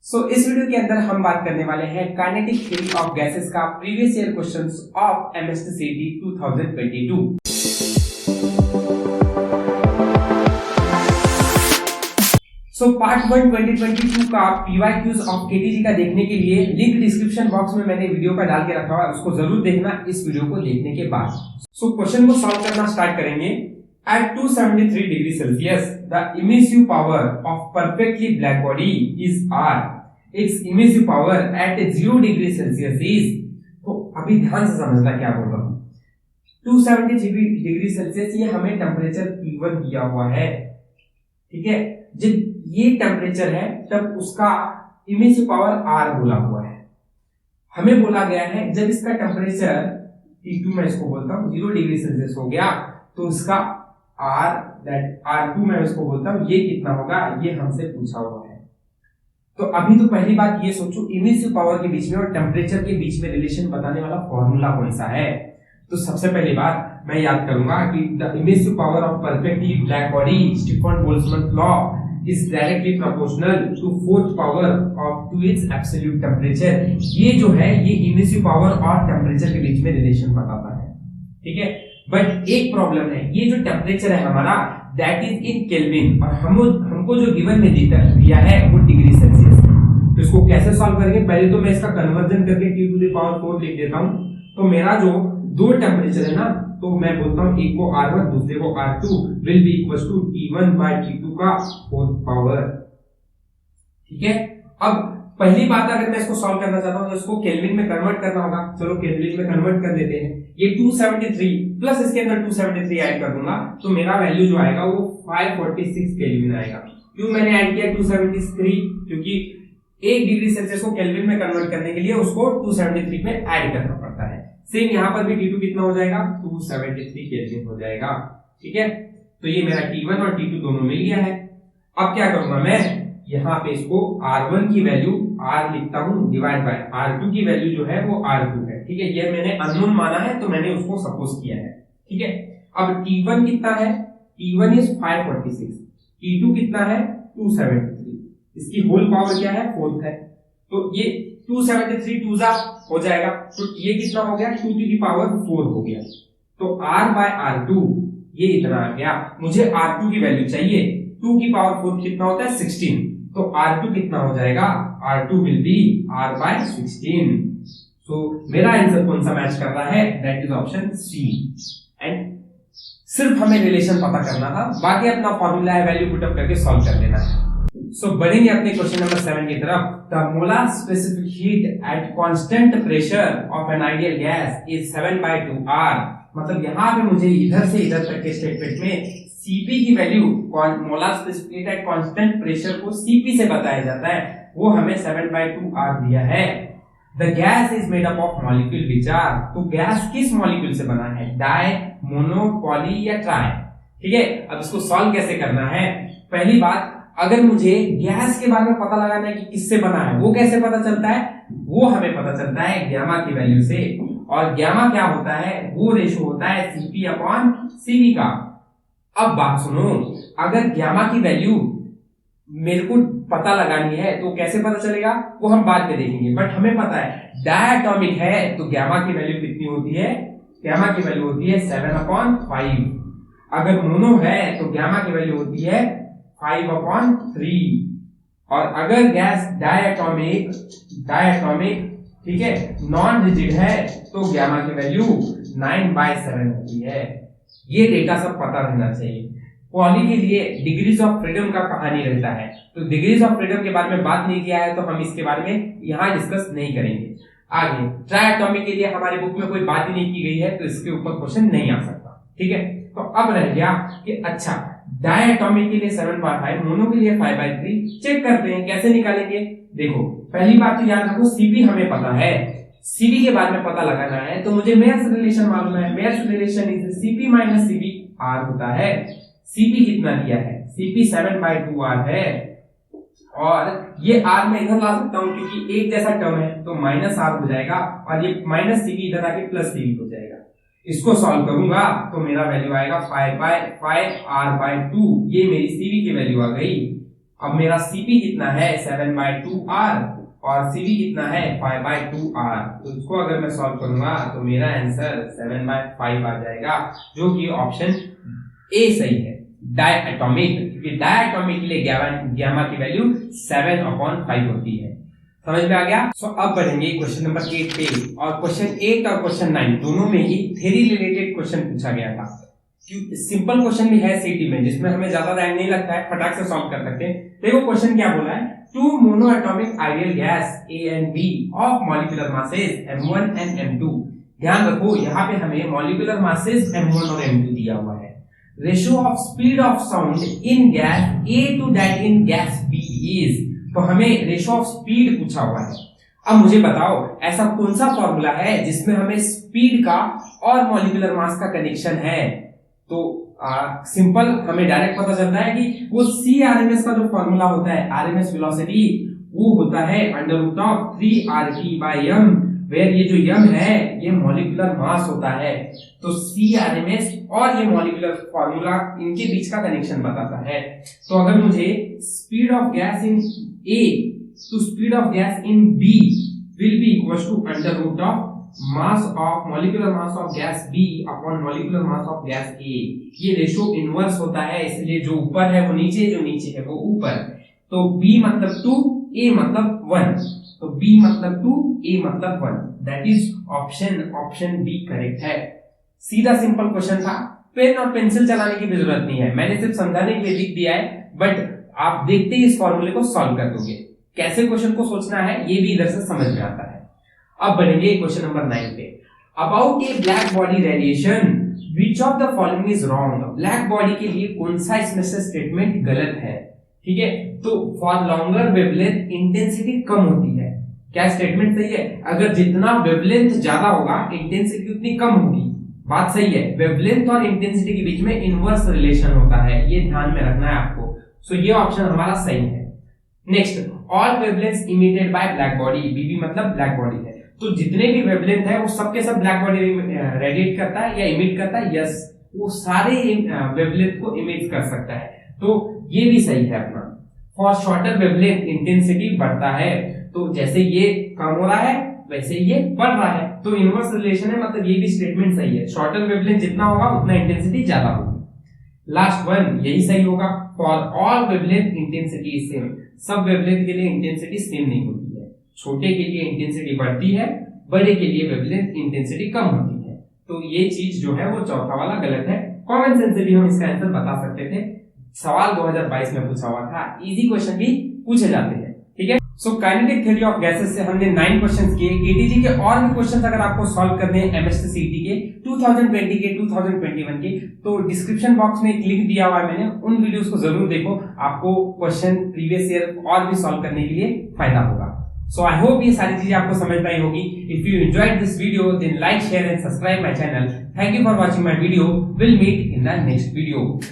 इस वीडियो के अंदर हम बात करने वाले हैं काइनेटिक थ्योरी ऑफ गैसेस का previous year questions of MST 2022। Part 1 2022 का पीवाईक्यूज ऑफ केटीजी का देखने के लिए लिंक डिस्क्रिप्शन बॉक्स में मैंने वीडियो का डाल के रखा हुआ है, उसको जरूर देखना इस वीडियो को देखने के बाद। क्वेश्चन को सॉल्व करना स्टार्ट करेंगे। At 273 degrees Celsius, the emissive power of perfectly black body is R. Its emissive power at 0 degree Celsius is, तो अभी ध्यान से समझना क्या बोल रहा हूं। 273 डिग्री सेल्सियस ये हमें टेम्परेचर P1 दिया हुआ है, ठीक है। जब ये टेम्परेचर है तब उसका इमिसिव पावर R बोला हुआ है। हमें बोला गया है जब इसका टेम्परेचर T2 मैं इसको बोलता हूं 0 डिग्री सेल्सियस हो गया तो इसका R2 मैं इसको बोलता हूं ये कितना होगा, ये हमसे पूछा हुआ है। तो अभी तो पहली बात ये सोचो इमिसिव पावर के बीच में और टेम्परेचर के बीच में रिलेशन बताने वाला फॉर्मूला कौन सा है। तो सबसे पहली बात मैं याद करूंगा कि the emissive power of perfectly black body Stefan Boltzmann law is directly proportional to fourth power of to its absolute temperature. ये जो है ये इमिसिव पावर और टेम्परेचर के बीच में रिलेशन बताता है, ठीक है। बट एक प्रॉब्लम है, ये जो टेम्परेचर है हमारा दैट इज इन केल्विन और हमको जो गिवन में दिया है वो डिग्री सेल्सियस है। तो इसको कैसे सॉल्व करेंगे, पहले तो मैं इसका कन्वर्जन करके T टू द पावर 4 लिख देता हूं। तो मेरा जो दो टेम्परेचर है ना, तो मैं बोलता हूं एक को R1 दूसरे को R2 will be equal to T1 by T2 का फोर्थ पावर, ठीक है। अब पहली बात अगर मैं इसको सॉल्व करना चाहता हूं तो इसको केल्विन में कन्वर्ट करना होगा। चलो केल्विन में कन्वर्ट कर देते हैं। ये 273 प्लस इसके अंदर 273 ऐड कर दूंगा तो मेरा वैल्यू जो आएगा वो 546 केल्विन आएगा। क्यों मैंने ऐड किया 273, क्योंकि 1 डिग्री सेल्सियस को केल्विन में कन्वर्ट करने के लिए उसको 273 में ऐड करना पड़ता है। सेम यहां पर भी T2 कितना हो जाएगा 273 केल्विन हो जाएगा, ठीक है। तो ये मेरा T1 और T2 दोनों मिल गया है। अब क्या करूंगा मैं यहाँ पे इसको R1 की वैल्यू R लिखता हूं डिवाइड बाय R2 की वैल्यू जो है वो R2 है, ठीक है। ये मैंने अननोन माना है तो मैंने उसको सपोज किया है, ठीक है। अब T1 कितना है, T1 इज 546, T2 कितना है 273, इसकी होल पावर क्या है 4 है। तो ये 273 2 जा हो जाएगा, तो ये कितना हो गया 2 टू द पावर 4 हो गया। तो R बाय R2 ये इतना आ गया। मुझे R2 की वैल्यू चाहिए, 2 की पावर 4 कितना होता है 16, तो R2 कितना हो जाएगा R2 will be R by 16। So मेरा आंसर कौन सा मैच कर रहा है, that is option C. And सिर्फ हमें रिलेशन पता करना था, बाकी अपना फॉर्मूला है वैल्यू पुट अप करके सॉल्व कर लेना है। बढ़ेंगे अपने क्वेश्चन नंबर 7 की तरफ। The molar specific heat at constant pressure of an ideal gas is 7/2R। मतलब यहाँ पे मुझे इधर से इधर तक के स्टेटमेंट में Cp की value molar specific heat at constant pressure को Cp से बताया जाता है, वो हमें 7/2R दिया है। The gas is made up of molecule which are, तो गैस किस मॉलिक्यूल से बना है, डाई, मोनो, पॉली या ट्राई, ठीक है। अब इसको सॉल्व कैसे करना है, पहली बात अगर मुझे गैस के बारे में पता लगाना है कि किससे बना है, वो कैसे पता चलता है, वो हमें पता चलता है गामा की वैल्यू से। और गामा क्या होता है, वो रेशो होता है Cp/Cv का। अब बात सुनो, अगर गामा की वैल्यू मेरे को पता लगानी है तो कैसे पता चलेगा, वो हम बाद में देखेंगे। बट हमें पता है डायटोमिक है तो गामा की वैल्यू कितनी होती है, गामा की वैल्यू होती है 7/5। अगर मोनो है तो गामा की वैल्यू होती है 5/3। और अगर गैस डायटोमिक ठीक है नॉन रिजिड है तो गामा की वैल्यू 9/7 होती है। ये डेटा सब पता रहना चाहिए। पॉली के लिए डिग्रीज ऑफ फ्रीडम का कहानी रहता है, तो डिग्रीज ऑफ फ्रीडम के बारे में बात नहीं किया है तो हम इसके बारे में यहाँ डिस्कस नहीं करेंगे। आगे ट्राइएटॉमिक के लिए हमारी बुक में कोई बात ही नहीं की गई है तो इसके ऊपर क्वेश्चन नहीं आ सकता, ठीक है। तो अब रह गया कि अच्छा डायटोमिक के लिए 7/5, मोनो के लिए 5/3। चेक करते हैं कैसे निकालेंगे। देखो पहली बात तो याद रखो Cp हमें पता है, Cv के बारे में पता लगाना है तो मुझे मेयर्स रिलेशन मालूम है। Mayer's relation is Cp minus Cv R होता है। Cp कितना दिया है, Cp 7/2R है। और ये R में इधर ला सकता हूं क्योंकि एक जैसा टर्म है तो -R हो जाएगा और ये माइनस Cv इधर आके प्लस Cv हो जाएगा। इसको सॉल्व करूंगा तो मेरा वैल्यू आएगा 5/5R/2। ये मेरी Cv की वैल्यू आ गई। अब मेरा Cp कितना है 7/2r और Cv कितना है 5/2r। तो इसको अगर मैं सॉल्व करूंगा तो मेरा आंसर 7/5 आ जाएगा, जो कि ऑप्शन ए सही है, डायटोमिक। क्योंकि डायटोमिक के लिए गामा की वैल्यू 7/5 होती है। समझ में आ गया। सो अब बढ़ेंगे क्वेश्चन नंबर 8 पे, और क्वेश्चन 8 और क्वेश्चन 9 दोनों में ही थ्योरी रिलेटेड क्वेश्चन पूछा गया था। सिंपल क्वेश्चन भी है सीटी में, जिसमें हमें ज्यादा टाइम नहीं लगता है, फटाक से सॉल्व कर सकते हैं। देखो क्वेश्चन क्या बोला है, 2 monoatomic ideal gas A and B of molecular masses M1 and M2। ध्यान रखो यहाँ पे हमें मॉलिक्यूलर मासेस M1 और M2 दिया हुआ है। Ratio of speed of sound in gas A to that in gas B is, तो हमें रेशियो ऑफ स्पीड पूछा हुआ है। अब मुझे बताओ ऐसा कौन सा फॉर्मूला है जिसमें हमें स्पीड का और मॉलिक्यूलर मास का कनेक्शन है। तो सिंपल हमें डायरेक्ट पता चलता है कि वो CRMS का जो फॉर्मूला होता है, RMS वेलोसिटी, वो होता है √3RT/m, वेयर ये जो m है ये मॉलिक्यूलर मास होता है। तो CRMS और ये मॉलिक्यूलर फॉर्मूला इनके बीच का कनेक्शन बताता है। तो अगर मुझे speed of gas in A to speed of gas in B will be equals to molecular mass of gas B upon molecular mass of gas A। ये रेशियो इनवर्स होता है, इसलिए जो ऊपर है वो नीचे, जो नीचे है वो ऊपर। तो B मतलब 2, A मतलब 1, तो B मतलब 2, A मतलब 1, that is option B correct है। सीधा सिंपल क्वेश्चन था, पेन और पेंसिल चलाने की भी जरूरत नहीं है, मैंने सिर्फ समझाने के लिए लिख दिया है, बट आप देखते ही इस फॉर्मूले को सॉल्व कर दोगे। कैसे क्वेश्चन को सोचना है ये भी इधर से समझ में आता है। अब बढ़ेंगे क्वेश्चन नंबर 9 पे। About A black body radiation which of the following is wrong. Black body के लिए कौन सा इसमें से स्टेटमेंट गलत है। ठीक है, तो फॉर लॉन्गर वेवलेंथ इंटेंसिटी कम होती है। क्या स्टेटमेंट सही है? अगर जितना वेवलेंथ ज्यादा होगा इंटेंसिटी उतनी कम होगी, बात सही है। वेवलेंथ और इंटेंसिटी के बीच में इनवर्स रिलेशन होता है, ये ध्यान में रखना है आपको। सो ये ऑप्शन हमारा सही है। Next, all wavelengths emitted by black body, BB मतलब ब्लैक बॉडी है, तो जितने भी वेवलेंथ है वो सबके सब ब्लैक बॉडी रेडिएट करता है या इमिट करता है। यस, वो सारे वेवलेंथ को इमिट कर सकता है, तो ये भी सही है अपना। फॉर शॉर्टर वेवलेंथ इंटेंसिटी बढ़ता है, तो जैसे ये कम हो रहा है वैसे ये बढ़ रहा है, तो इनवर्स रिलेशन है, मतलब ये भी स्टेटमेंट सही है। शॉर्टर वेवलेंथ जितना होगा उतना इंटेंसिटी ज्यादा होगी। लास्ट वन यही सही होगा, for all wavelength intensity is same. सब वेवलेंथ के लिए इंटेंसिटी सेम नहीं होती है, छोटे के लिए इंटेंसिटी बढ़ती है, बड़े के लिए वेवलेंथ इंटेंसिटी कम होती है। तो ये चीज जो है वो चौथा वाला गलत है। कॉमन सेंस से भी हम इसका आंसर बता सकते थे, सवाल 2022 में पूछा हुआ था, इजी क्वेश्चन भी पूछे जाते हैं। ठीक है, so kinetic theory of gases से हमने 9 क्वेश्चंस किए। केटीजी के और भी क्वेश्चंस अगर आपको सॉल्व करने हैं एमएससी सीटी के 2020 के 2021 के, तो डिस्क्रिप्शन बॉक्स में एक लिंक दिया हुआ है मैंने, उन वीडियोस को जरूर देखो, आपको क्वेश्चन प्रीवियस ईयर और भी सॉल्व करने के लिए फायदा होगा। सो आई होप ये सारी चीजें आपको समझ में आई होगी। If you enjoyed this video then like, share and subscribe my channel. Thank you for watching my video. Will meet in the next video.